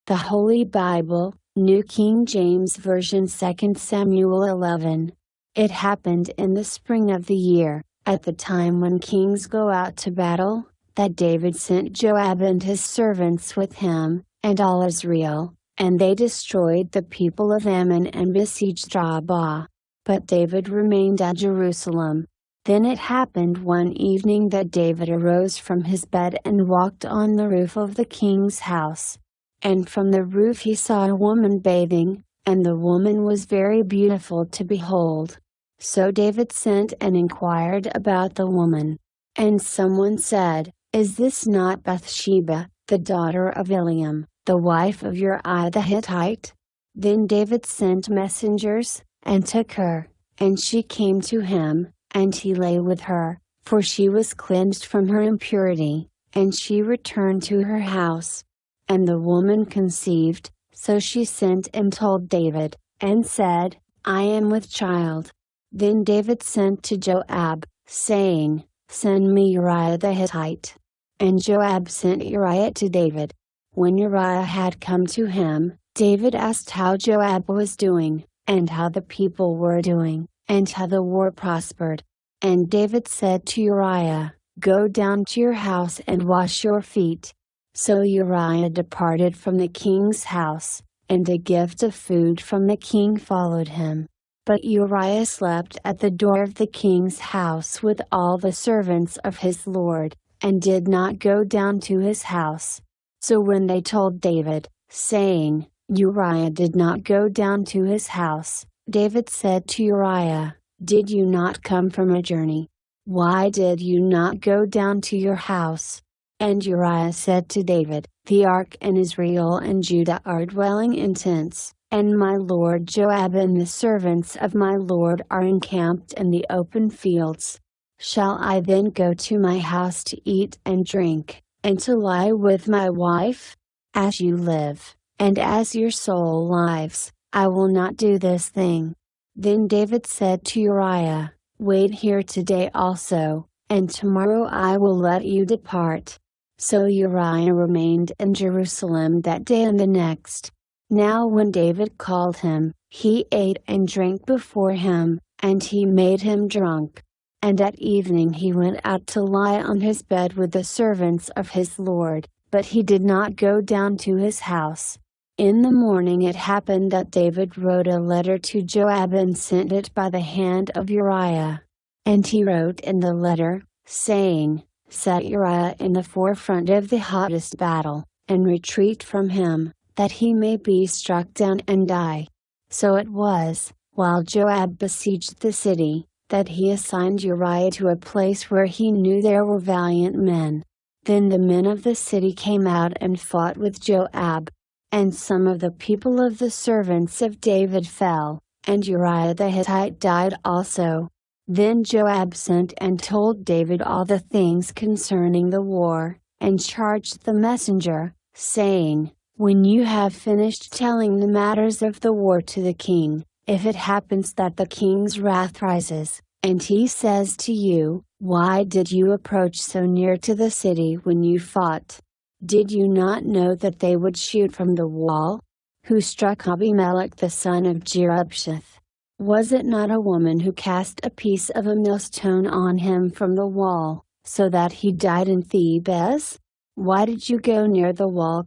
The Holy Bible, New King James Version 2 Samuel 11. It happened in the spring of the year, at the time when kings go out to battle, that David sent Joab and his servants with him, and all Israel, and they destroyed the people of Ammon and besieged Rabbah. But David remained at Jerusalem. Then it happened one evening that David arose from his bed and walked on the roof of the king's house. And from the roof he saw a woman bathing, and the woman was very beautiful to behold. So David sent and inquired about the woman. And someone said, "Is this not Bathsheba, the daughter of Eliam, the wife of Uriah the Hittite?" Then David sent messengers, and took her, and she came to him, and he lay with her, for she was cleansed from her impurity, and she returned to her house. And the woman conceived, so she sent and told David, and said, "I am with child." Then David sent to Joab, saying, "Send me Uriah the Hittite." And Joab sent Uriah to David. When Uriah had come to him, David asked how Joab was doing, and how the people were doing, and how the war prospered. And David said to Uriah, "Go down to your house and wash your feet." So Uriah departed from the king's house, and a gift of food from the king followed him. But Uriah slept at the door of the king's house with all the servants of his lord, and did not go down to his house. So when they told David, saying, "Uriah did not go down to his house," David said to Uriah, "Did you not come from a journey? Why did you not go down to your house?" And Uriah said to David, "The ark and Israel and Judah are dwelling in tents, and my lord Joab and the servants of my lord are encamped in the open fields. Shall I then go to my house to eat and drink, and to lie with my wife? As you live, and as your soul lives, I will not do this thing." Then David said to Uriah, "Wait here today also, and tomorrow I will let you depart." So Uriah remained in Jerusalem that day and the next. Now when David called him, he ate and drank before him, and he made him drunk. And at evening he went out to lie on his bed with the servants of his lord, but he did not go down to his house. In the morning it happened that David wrote a letter to Joab and sent it by the hand of Uriah. And he wrote in the letter, saying, "Set Uriah in the forefront of the hottest battle, and retreat from him, that he may be struck down and die." So it was, while Joab besieged the city, that he assigned Uriah to a place where he knew there were valiant men. Then the men of the city came out and fought with Joab. And some of the people of the servants of David fell, and Uriah the Hittite died also. Then Joab sent and told David all the things concerning the war, and charged the messenger, saying, "When you have finished telling the matters of the war to the king, if it happens that the king's wrath rises, and he says to you, 'Why did you approach so near to the city when you fought? Did you not know that they would shoot from the wall? Who struck Abimelech the son of Jerubsheth? Was it not a woman who cast a piece of a millstone on him from the wall, so that he died in Thebez? Why did you go near the wall?"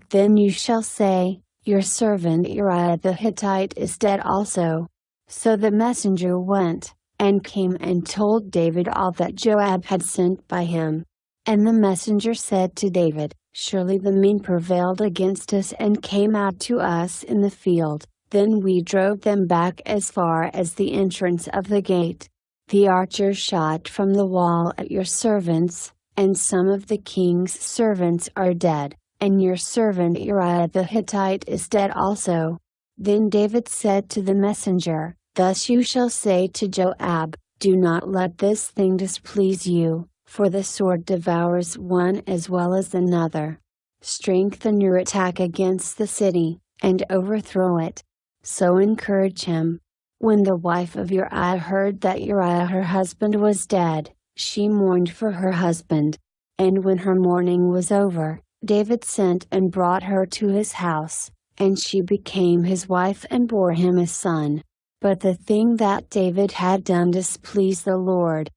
Then you shall say, "Your servant Uriah the Hittite is dead also." So the messenger went, and came and told David all that Joab had sent by him. And the messenger said to David, "Surely the men prevailed against us and came out to us in the field, then we drove them back as far as the entrance of the gate. The archers shot from the wall at your servants, and some of the king's servants are dead, and your servant Uriah the Hittite is dead also." Then David said to the messenger, "Thus you shall say to Joab, 'Do not let this thing displease you, for the sword devours one as well as another. Strengthen your attack against the city, and overthrow it.' So encourage him." When the wife of Uriah heard that Uriah her husband was dead, she mourned for her husband. And when her mourning was over, David sent and brought her to his house, and she became his wife and bore him a son. But the thing that David had done displeased the Lord,